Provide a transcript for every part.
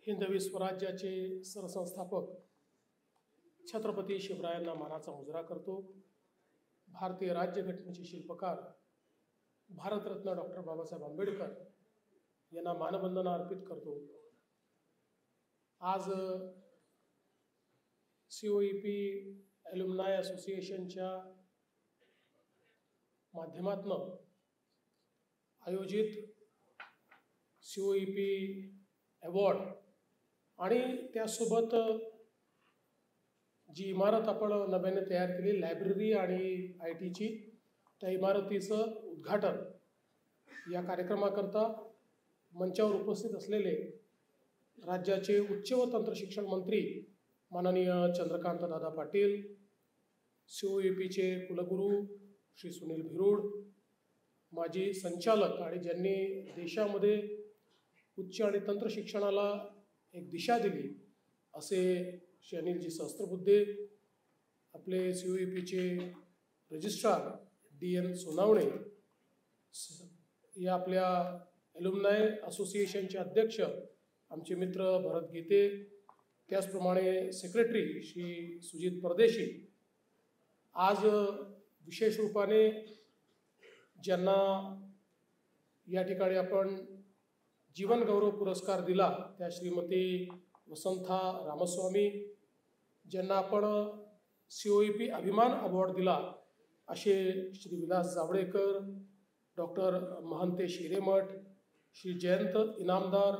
हिंदवी स्वराज्याचे सरसंस्थापक छत्रपती शिवरायांना मानाचा मुजरा करतो। भारतीय राज्यघटनेचे शिल्पकार भारतरत्न डॉक्टर बाबासाहेब आंबेडकर यांना मानवंदना अर्पित करतो। आज COEP ॲल्युमनाय असोसिएशनच्या माध्यमातून आयोजित COEP अवॉर्ड आणि त्यासोबत जी इमारत आपण नव्याने तयार केली लायब्ररी आणि ITची, त्या इमारतीचं उद्घाटन या कार्यक्रमाकरता मंचावर उपस्थित असलेले राज्याचे उच्च व तंत्र शिक्षण मंत्री माननीय चंद्रकांत दादा पाटील, COEPचे कुलगुरू श्री सुनील भिरूड, माजी संचालक आणि ज्यांनी देशामध्ये उच्च आणि तंत्र शिक्षणाला एक दिशा दिली असे श्री अनिलजी सहस्त्रबुद्धे, आपले COEPचे रजिस्ट्रार DN सोनावणे, या आपल्या ॲल्युमनाय असोसिएशनचे अध्यक्ष आमचे मित्र भरत गीते, त्याचप्रमाणे सेक्रेटरी श्री सुजित परदेशी, आज विशेष रूपाने ज्यांना या ठिकाणी आपण जीवन गौरव पुरस्कार दिला त्या श्रीमती वसंथा रामस्वामी, ज्यांना आपण COEP अभिमान अवॉर्ड दिला असे श्री विलास जावडेकर, डॉक्टर महंतेश हिरेमठ, श्री जयंत इनामदार,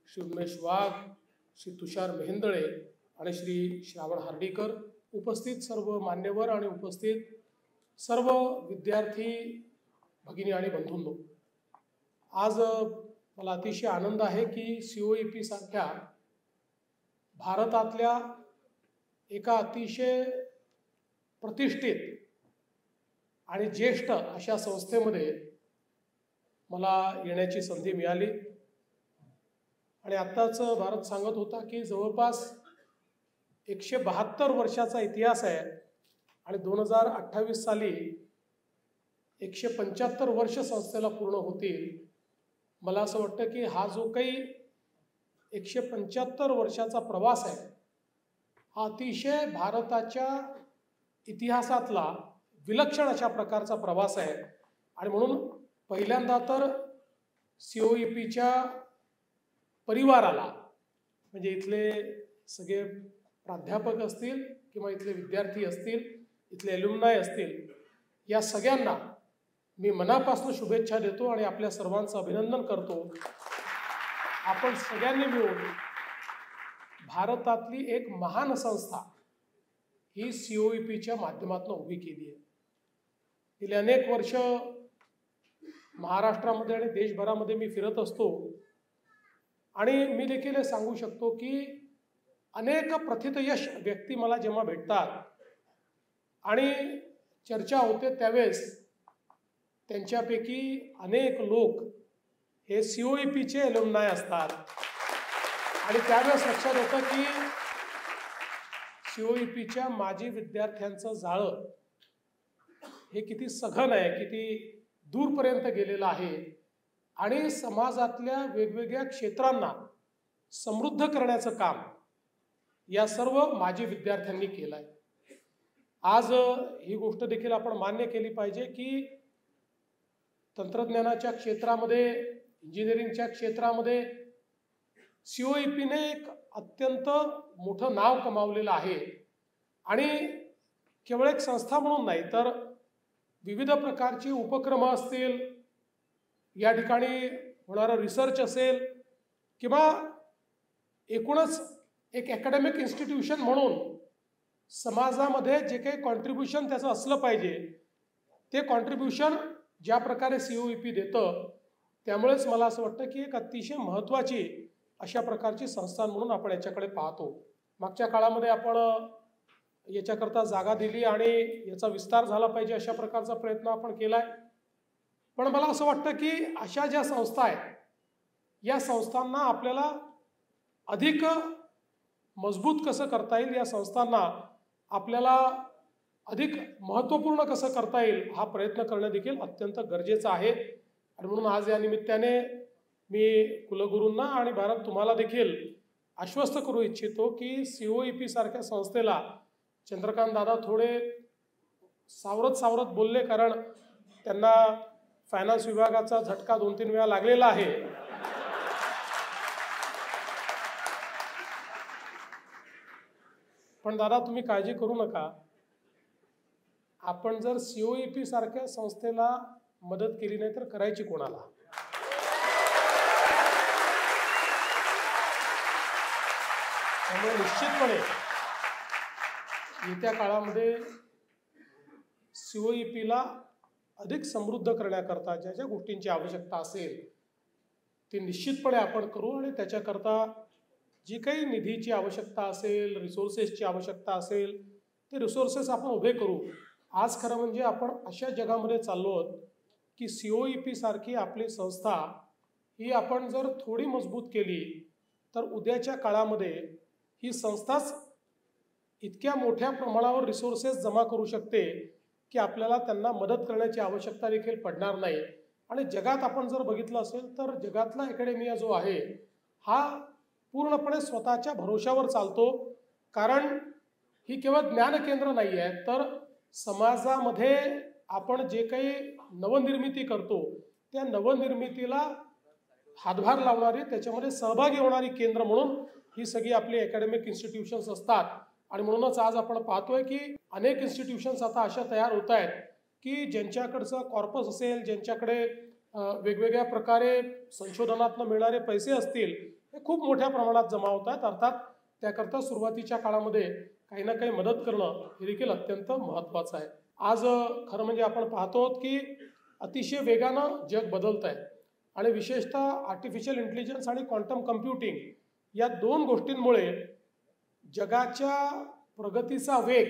श्री उमेश वाघ, श्री तुषार मेहेंदळे आणि श्री श्रावण हार्डीकर, उपस्थित सर्व मान्यवर आणि उपस्थित सर्व विद्यार्थी भगिनी आणि बंधूंनो, आज मला अतिशय आनंद आहे की COEP सारख्या भारतातल्या एका अतिशय प्रतिष्ठित आणि ज्येष्ठ अशा संस्थेमध्ये मला येण्याची संधी मिळाली। आणि आत्ताच भारत सांगत होता की जवळपास 172 वर्षाचा इतिहास आहे आणि 2028 साली 175 वर्ष संस्थेला पूर्ण होतील। मला असं वाटतं की हा जो काही 175 वर्षाचा प्रवास आहे हा अतिशय भारताच्या इतिहासातला विलक्षण अशा प्रकारचा प्रवास आहे। आणि म्हणून पहिल्यांदा तर COEPच्या परिवाराला, म्हणजे इथले सगळे प्राध्यापक असतील किंवा इथले विद्यार्थी असतील, इथले ॲल्युमनाय असतील, या सगळ्यांना मी मनापासून शुभेच्छा देतो आणि आपल्या सर्वांचं अभिनंदन करतो। आपण सगळ्यांनी मिळून भारतातली एक महान संस्था ही COEPच्या माध्यमातून उभी केली आहे। गेली अनेक वर्ष महाराष्ट्रामध्ये आणि देशभरामध्ये मी फिरत असतो आणि मी देखील हे सांगू शकतो की अनेक प्रथितयश व्यक्ती मला जेव्हा भेटतात आणि चर्चा होते त्यावेळेस त्यांच्यापैकी अनेक लोक हे COEPचे ॲल्युमनाय असतात आणि त्यावेळेस लक्षात येतं की COEPच्या माजी विद्यार्थ्यांचं जाळं हे किती सघन आहे, किती दूरपर्यंत गेलेलं आहे आणि समाजातल्या वेगवेगळ्या क्षेत्रांना समृद्ध करण्याचं काम या सर्व माजी विद्यार्थ्यांनी केलं आहे। आज ही गोष्ट देखील आपण मान्य केली पाहिजे की तंत्रज्ञानाच्या क्षेत्रामध्ये, इंजिनिअरिंगच्या क्षेत्रामध्ये COEPने एक अत्यंत मोठं नाव कमावलेलं आहे आणि केवळ एक संस्था म्हणून नाही तर विविध प्रकारचे उपक्रम असतील, या ठिकाणी होणारा रिसर्च असेल किंवा एकूणच एक अकॅडमिक इन्स्टिट्यूशन म्हणून समाजामध्ये जे काही कॉन्ट्रीब्युशन त्याचं असलं पाहिजे ते कॉन्ट्रीब्युशन ज्या प्रकारे COEP देतं, त्यामुळेच मला असं वाटतं की एक अतिशय महत्त्वाची अशा प्रकारची संस्था म्हणून आपण याच्याकडे पाहतो। मागच्या काळामध्ये आपण याच्याकरता जागा दिली आणि याचा विस्तार झाला पाहिजे अशा प्रकारचा प्रयत्न आपण केला आहे। पण मला असं वाटतं की अशा ज्या संस्था आहेत या संस्थांना आपल्याला अधिक मजबूत कसं करता येईल, या संस्थांना आपल्याला अधिक महत्त्वपूर्ण कसं करता येईल हा प्रयत्न करणं देखील अत्यंत गरजेचं आहे। आणि म्हणून आज या निमित्ताने मी कुलगुरूंना आणि भारत तुम्हाला देखील आश्वस्त करू इच्छितो की COEP सारख्या संस्थेला चंद्रकांत दादा थोडे सावरत बोलले, कारण त्यांना फायनान्स विभागाचा झटका 2-3 वेळा लागलेला आहे. पण दादा तुम्ही काळजी करू नका, आपण जर COEP सारख्या संस्थेला मदत केली नाही तर करायची कोणाला? त्यामुळे निश्चितपणे येत्या काळामध्ये COEPला अधिक समृद्ध करण्याकरता ज्या ज्या गोष्टींची आवश्यकता असेल ती निश्चितपणे आपण करू, आणि त्याच्याकरता जी काही निधीची आवश्यकता असेल, रिसोर्सेसची आवश्यकता असेल, ते रिसोर्सेस आपण उभे करू. आज खरं म्हणजे आपण अशा जगामध्ये चाललो आहोत की COEP सारखी आपली संस्था ही आपण जर थोडी मजबूत केली तर उद्याच्या काळामध्ये ही संस्थाच इतक्या मोठ्या प्रमाणावर रिसोर्सेस जमा करू शकते की आपल्याला त्यांना मदत करण्याची आवश्यकता देखील पडणार नाही. आणि जगात आपण जर बघितलं असेल तर जगातला अकॅडमिया जो आहे हा पूर्णपणे स्वतःच्या भरोशावर चालतो, कारण ही केवळ ज्ञान केंद्र नाही आहे, तर समाजामध्ये आपण जे काही नवनिर्मिती करतो त्या नवनिर्मितीला हातभार लावणारी, त्याच्यामध्ये सहभागी होणारी केंद्र म्हणून ही सगळी आपली अकॅडमिक इन्स्टिट्यूशन्स असतात. आणि म्हणूनच आज आपण पाहतोय की अनेक इन्स्टिट्यूशन्स आता अशा तयार होत आहेत की ज्यांच्याकडचं कॉर्पस असेल, ज्यांच्याकडे वेगवेगळ्या प्रकारे संशोधनातून मिळणारे पैसे असतील, हे खूप मोठ्या प्रमाणात जमा होत आहेत. अर्थात त्याकरता सुरुवातीच्या काळामध्ये काही ना काही मदत करणं हे देखील अत्यंत महत्त्वाचं आहे. आज खरं म्हणजे आपण पाहतो की अतिशय वेगानं जग बदलत आहे, आणि विशेषतः आर्टिफिशियल इंटेलिजन्स आणि क्वांटम कम्प्युटिंग या 2 गोष्टींमुळे जगाच्या प्रगतीचा वेग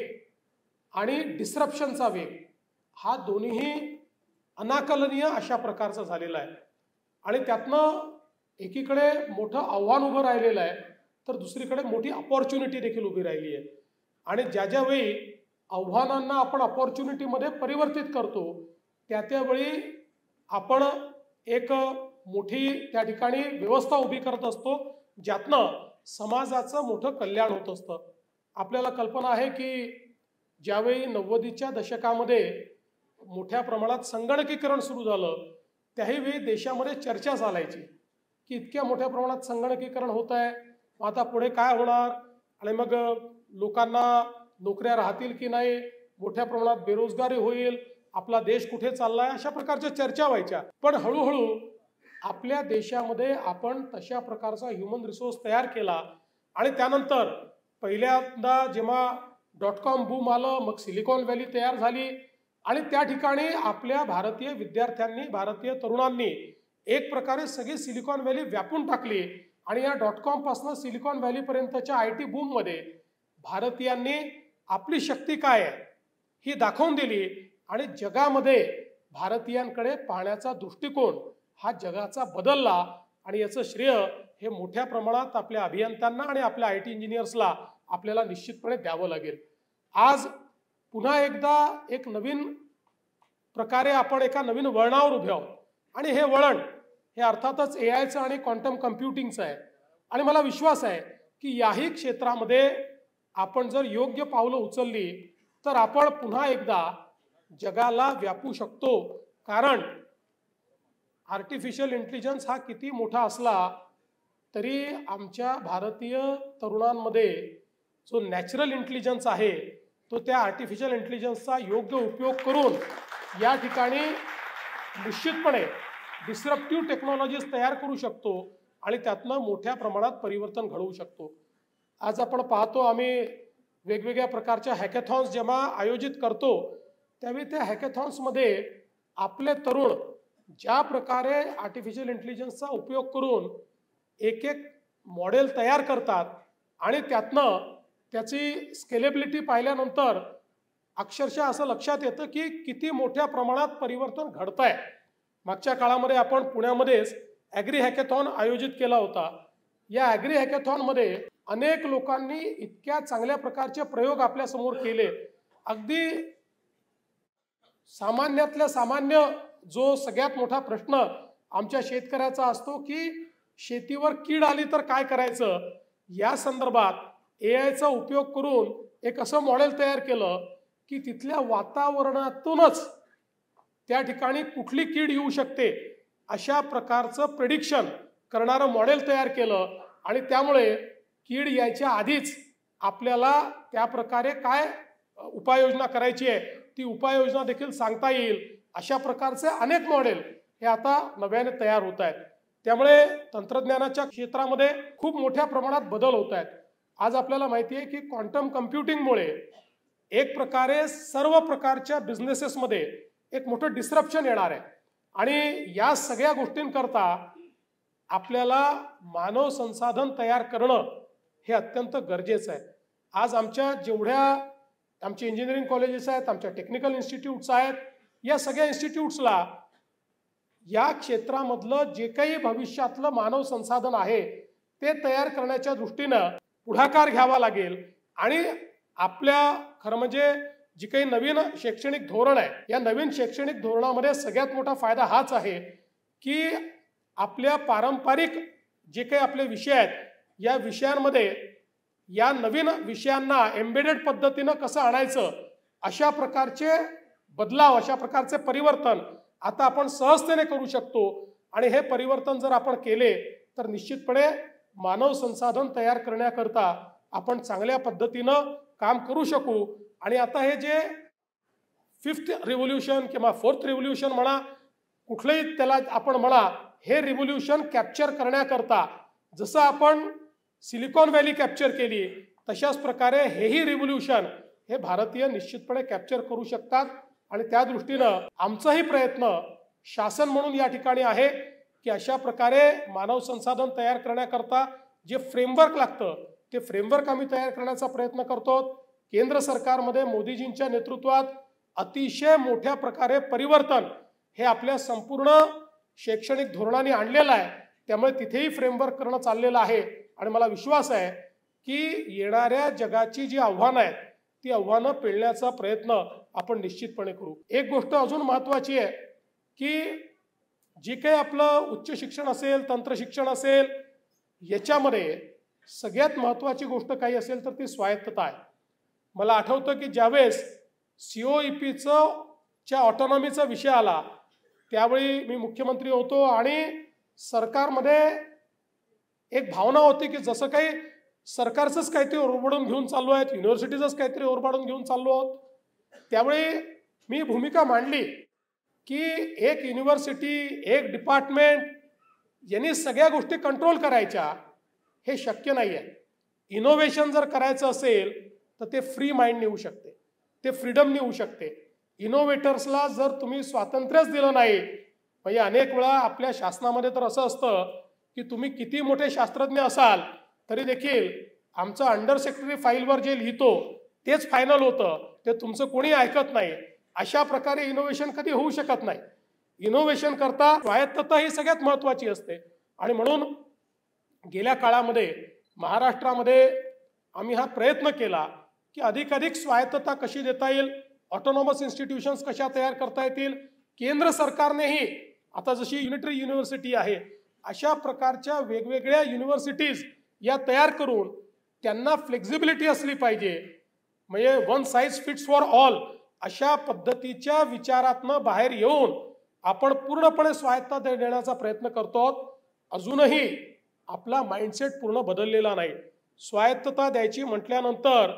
आणि डिस्रप्शनचा वेग हा दोन्हीही अनाकलनीय अशा प्रकारचा झालेला आहे. आणि त्यातनं एकीकडे मोठं आव्हान उभं राहिलेलं आहे, तर दुसरीकडे मोठी अपॉर्च्युनिटी देखील उभी राहिली आहे. आणि ज्या वेळी आव्हानांना आपण अपॉर्च्युनिटीमध्ये परिवर्तित करतो त्यावेळी आपण एक मोठी त्या ठिकाणी व्यवस्था उभी करत असतो, ज्यातनं समाजाचं मोठं कल्याण होत असतं. आपल्याला कल्पना आहे की ज्यावेळी 90च्या दशकामध्ये मोठ्या प्रमाणात संगणकीकरण सुरू झालं त्याही देशामध्ये चर्चा चालायची की इतक्या मोठ्या प्रमाणात संगणकीकरण होत आहे, आता पुढे काय होणार, आणि मग लोकांना नोकऱ्या राहतील की नाही, मोठ्या प्रमाणात बेरोजगारी होईल, आपला देश कुठे चाललाय, अशा प्रकारच्या चर्चा व्हायच्या. पण हळूहळू आपल्या देशामध्ये आपण तशा प्रकारचा ह्युमन रिसोर्स तयार केला, आणि त्यानंतर पहिल्यांदा जेव्हा .com बूम आलं, मग सिलिकॉन व्हॅली तयार झाली, आणि त्या ठिकाणी आपल्या भारतीय विद्यार्थ्यांनी, भारतीय तरुणांनी एक प्रकारे सगळी सिलिकॉन व्हॅली व्यापून टाकली. आणि या .com पासून सिलिकॉन व्हॅली पर्यंतच्या IT बूम मध्ये भारतीयांनी आपली शक्ती काय आहे ही दाखवून दिली, आणि जगामध्ये भारतीयांकडे पाहण्याचा दृष्टिकोन हा जगाचा बदलला. आणि याचं श्रेय हे मोठ्या प्रमाणात आपल्या अभियंत्यांना आणि आपल्या IT इंजिनियर्सला आपल्याला निश्चितपणे द्यावं लागेल. आज पुन्हा एकदा एक नवीन प्रकारे आपण एका नवीन वळणावर उभे आहोत, आणि हे वळण हे अर्थातच AIचं आणि क्वांटम कम्प्युटिंगचं आहे. आणि मला विश्वास आहे की याही क्षेत्रामध्ये आपण जर योग्य पावलं उचलली तर आपण पुन्हा एकदा जगाला व्यापू शकतो. कारण आर्टिफिशियल इंटेलिजन्स हा किती मोठा असला तरी आमच्या भारतीय तरुणांमध्ये जो नॅचरल इंटेलिजन्स आहे तो त्या आर्टिफिशियल इंटेलिजन्सचा योग्य उपयोग करून या ठिकाणी निश्चितपणे डिस्रप्टिव्ह टेक्नॉलॉजीज तयार करू शकतो, आणि त्यातनं मोठ्या प्रमाणात परिवर्तन घडवू शकतो. आज आपण पाहतो आम्ही वेगवेगळ्या प्रकारच्या हॅकॅथॉन्स जेव्हा आयोजित करतो त्यावेळी त्या हॅकॅथॉन्समध्ये आपले तरुण ज्या प्रकारे आर्टिफिशियल इंटेलिजन्सचा उपयोग करून एक मॉडेल तयार करतात, आणि त्यातनं त्याची स्केलेबिलिटी पाहिल्यानंतर अक्षरशः असं लक्षात येतं की किती मोठ्या प्रमाणात परिवर्तन घडत आहे. मागच्या काळामध्ये आपण पुण्यामध्येच ॲग्री हॅकॅथॉन आयोजित केला होता. या ॲग्री हॅकॅथॉनमध्ये अनेक लोकांनी इतक्या चांगल्या प्रकारचे प्रयोग आपल्या समोर केले. अगदी सामान्यातल्या सामान्य जो सगळ्यात मोठा प्रश्न आमच्या शेतकऱ्याचा असतो की शेतीवर कीड आली तर काय करायचं, या संदर्भात एआयचा उपयोग करून एक असं मॉडेल तयार केलं की तिथल्या वातावरणातूनच त्या ठिकाणी कुठली कीड येऊ शकते अशा प्रकारचं प्रेडिक्शन करणारं मॉडेल तयार केलं आणि त्यामुळे कीड यायच्या आधीच आपल्याला त्या प्रकारे काय उपाययोजना करायची आहे ती उपाययोजना देखील सांगता येईल अशा प्रकारचे अनेक मॉडेल हे आता नव्याने तयार होत आहेत। त्यामुळे तंत्रज्ञानाच्या क्षेत्रामध्ये खूप मोठ्या प्रमाणात बदल होत आहेत। आज आपल्याला माहिती आहे की क्वांटम कम्प्युटिंगमुळे एक प्रकारे सर्व प्रकारच्या बिझनेसेसमध्ये एक मोठं डिस्रप्शन येणार आहे आणि या सगळ्या गोष्टींकरता आपल्याला मानव संसाधन तयार करणं हे अत्यंत गरजेचं आहे। आज आमच्या जेवढ्या आमचे इंजिनिअरिंग कॉलेजेस आहेत, आमच्या टेक्निकल इन्स्टिट्यूट्स आहेत, या सगळ्या इन्स्टिट्यूट्सला या क्षेत्रामधलं जे काही भविष्यातलं मानव संसाधन आहे ते तयार करण्याच्या दृष्टीनं पुढाकार घ्यावा लागेल आणि आपल्या खरं म्हणजे जी काही नवीन शैक्षणिक धोरण आहे या नवीन शैक्षणिक धोरणामध्ये सगळ्यात मोठा फायदा हाच आहे की आपल्या पारंपरिक जे काही आपले विषय आहेत या विषयांमध्ये या नवीन विषयांना एम्बेडेड पद्धतीनं कसं आणायचं अशा प्रकारचे बदलाव अशा प्रकारचे परिवर्तन आता आपण सहजतेने करू शकतो आणि हे परिवर्तन जर आपण केले तर निश्चितपणे मानव संसाधन तयार करण्याकरता आपण चांगल्या पद्धतीनं काम करू शकू। आणि आता हे जे 5th रिव्होल्यूशन किंवा 4th रिव्होल्यूशन म्हणा कुठलंही त्याला आपण म्हणा हे रिव्होल्यूशन कॅप्चर करण्याकरता जसं आपण सिलिकॉन व्हॅली कॅप्चर केली तशाच प्रकारे हेही रिव्होल्यूशन हे भारतीय निश्चितपणे कॅप्चर करू शकतात आणि त्या दृष्टीनं आमचाही प्रयत्न शासन म्हणून या ठिकाणी आहे की अशा प्रकारे मानव संसाधन तयार करण्याकरता जे फ्रेमवर्क लागतं ते फ्रेमवर्क आम्ही तयार करण्याचा प्रयत्न करतो। केंद्र सरकारमध्ये मोदीजींच्या नेतृत्वात अतिशय मोठ्या प्रकारे परिवर्तन हे आपल्या संपूर्ण शैक्षणिक धोरणाने आणलेलं आहे। त्यामुळे तिथेही फ्रेमवर्क करणं चाललेलं आहे आणि मला विश्वास आहे की येणाऱ्या जगाची जी आव्हानं आहेत ती आव्हानं पेलण्याचा प्रयत्न आपण निश्चितपणे करू। एक गोष्ट अजून महत्त्वाची आहे की जी काही आपलं उच्च शिक्षण असेल तंत्र शिक्षण असेल याच्यामध्ये सगळ्यात महत्त्वाची गोष्ट काही असेल तर ती स्वायत्तता आहे। मला आठवतं की ज्यावेळेस COEPच्या ऑटोनॉमीचा विषय आला त्यावेळी मी मुख्यमंत्री होतो आणि सरकारमध्ये एक भावना होती की जसं काही सरकारचंच काहीतरी ओरबाडून घेऊन चाललो आहेत, युनिव्हर्सिटीजच काहीतरी ओरबाडून घेऊन चाललो आहोत। त्यावेळी मी भूमिका मांडली की एक युनिव्हर्सिटी एक डिपार्टमेंट यांनी सगळ्या गोष्टी कंट्रोल करायच्या हे शक्य नाही आहे। इनोव्हेशन जर करायचं असेल तर ते फ्री माइंड नेऊ शकते, ते फ्रीडम नेऊ शकते। इनोव्हेटर्सला जर तुम्ही स्वातंत्र्यच दिलं नाही म्हणजे अनेक वेळा आपल्या शासनामध्ये तर असं असतं की तुम्ही किती मोठे शास्त्रज्ञ असाल तरी देखील आमचं अंडर सेक्रेटरी फाईलवर जे लिहितो तेच फायनल होतं, ते तुमचं कोणी ऐकत नाही। अशा प्रकारे इनोव्हेशन कधी होऊ शकत नाही। इनोव्हेशन करता स्वायत्तता ही सगळ्यात महत्त्वाची असते आणि म्हणून गेल्या काळामध्ये महाराष्ट्रामध्ये आम्ही हा प्रयत्न केला की अधिकाधिक स्वायत्तता कशी देता येईल, ऑटोनॉमस इन्स्टिट्यूशन्स कशा तयार करता येतील। केंद्र सरकारनेही आता जशी युनिटरी युनिव्हर्सिटी आहे अशा प्रकारच्या वेगवेगळ्या युनिव्हर्सिटीज या तयार करून त्यांना फ्लेक्झिबिलिटी असली पाहिजे, म्हणजे one size fits for all अशा पद्धतीच्या विचारातनं बाहेर येऊन आपण पूर्णपणे स्वायत्तता देण्याचा प्रयत्न करतो। अजूनही आपला माइंडसेट पूर्ण बदललेला नाही। स्वायत्तता द्यायची म्हटल्यानंतर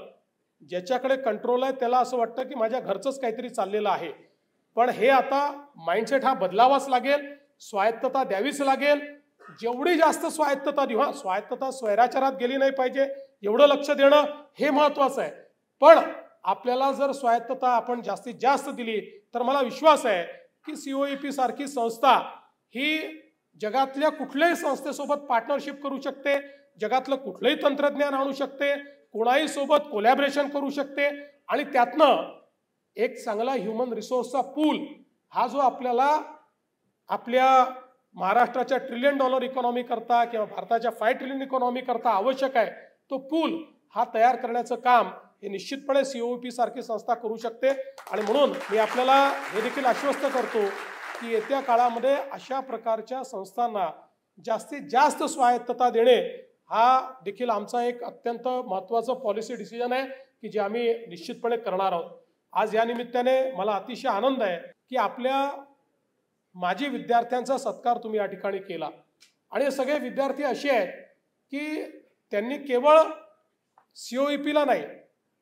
ज्याच्याकडे कंट्रोल आहे त्याला असं वाटतं की माझ्या घरचंच काहीतरी चाललेलं आहे, पण हे आता माइंडसेट हा बदलावाच लागेल, स्वायत्तता द्यावीच लागेल। जेवढी जास्त स्वायत्तता देऊ, स्वायत्तता स्वैराचारात गेली नाही पाहिजे एवढं लक्ष देणं हे महत्त्वाचं आहे, पण आपल्याला जर स्वायत्तता आपण जास्तीत जास्त दिली तर मला विश्वास आहे की COEP सारखी संस्था ही जगातल्या कुठल्याही संस्थेसोबत पार्टनरशिप करू शकते, जगातलं कुठलंही तंत्रज्ञान आणू शकते, कोणाही सोबत कोलॅबरेशन करू शकते आणि त्यातनं एक चांगला ह्युमन रिसोर्सचा पूल हा जो आपल्याला आपल्या महाराष्ट्राच्या $1 ट्रिलियन इकॉनॉमी करता किंवा भारताच्या 5 ट्रिलियन इकॉनॉमी करता आवश्यक आहे तो पूल हा तयार करण्याचं काम हे निश्चितपणे COEP सारखी संस्था करू शकते। आणि म्हणून मी आपल्याला हे देखील आश्वस्त करतो की येत्या काळामध्ये अशा प्रकारच्या संस्थांना जास्तीत जास्त स्वायत्तता देणे हा देखील आमचा एक अत्यंत महत्त्वाचा पॉलिसी डिसिजन आहे की जे आम्ही निश्चितपणे करणार आहोत। आज या निमित्ताने मला अतिशय आनंद आहे की आपल्या माजी विद्यार्थ्यांचा सत्कार तुम्ही या ठिकाणी केला आणि हे सगळे विद्यार्थी असे आहेत की त्यांनी केवळ COEP-ला नाही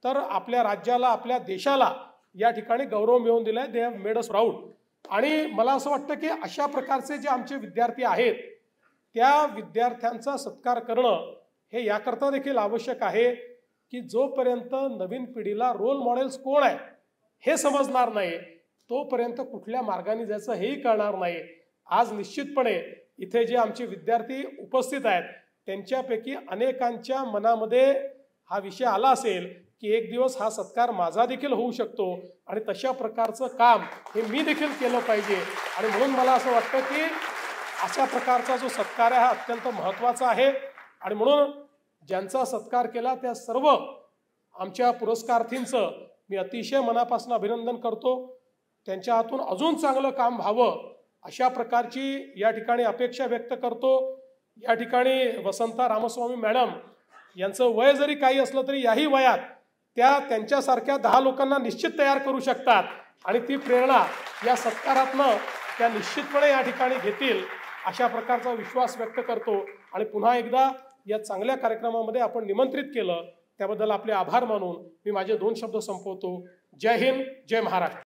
तर आपल्या राज्याला, आपल्या देशाला या ठिकाणी गौरव मिळवून दिलाय। They have made us proud. आणि मला असं वाटतं की अशा प्रकारचे जे आमचे विद्यार्थी आहेत त्या विद्यार्थ्यांचा सत्कार करणं हे याकरता देखील आवश्यक आहे की जोपर्यंत नवीन पिढीला रोल मॉडेल्स कोण आहे हे समजणार नाही तोपर्यंत कुठल्या मार्गाने जायचं हेही कळणार नाही। आज निश्चितपणे इथे जे आमचे विद्यार्थी उपस्थित आहेत त्यांच्यापैकी अनेकांच्या मनामध्ये हा विषय आला असेल की एक दिवस हा सत्कार माझा देखील होऊ शकतो आणि तशा प्रकारचं काम हे मी देखील केलं पाहिजे। आणि म्हणून मला असं वाटतं की अशा प्रकारचा जो सत्कार आहे हा अत्यंत महत्त्वाचा आहे आणि म्हणून ज्यांचा सत्कार केला त्या सर्व आमच्या पुरस्कारार्थींचं मी अतिशय मनापासून अभिनंदन करतो। त्यांच्या हातून अजून चांगलं काम व्हावं अशा प्रकारची या ठिकाणी अपेक्षा व्यक्त करतो। या ठिकाणी वसंता रामस्वामी मॅडम यांचं वय जरी काही असलं तरी याही वयात त्या त्यांच्यासारख्या 10 लोकांना निश्चित तयार करू शकतात आणि ती प्रेरणा या सत्कारातनं त्या निश्चितपणे या ठिकाणी घेतील अशा प्रकारचा विश्वास व्यक्त करतो। आणि पुन्हा एकदा या चांगल्या कार्यक्रमामध्ये आपण निमंत्रित केलं त्याबद्दल आपले आभार मानून मी माझे 2 शब्द संपवतो। जय हिंद, जय महाराष्ट्र।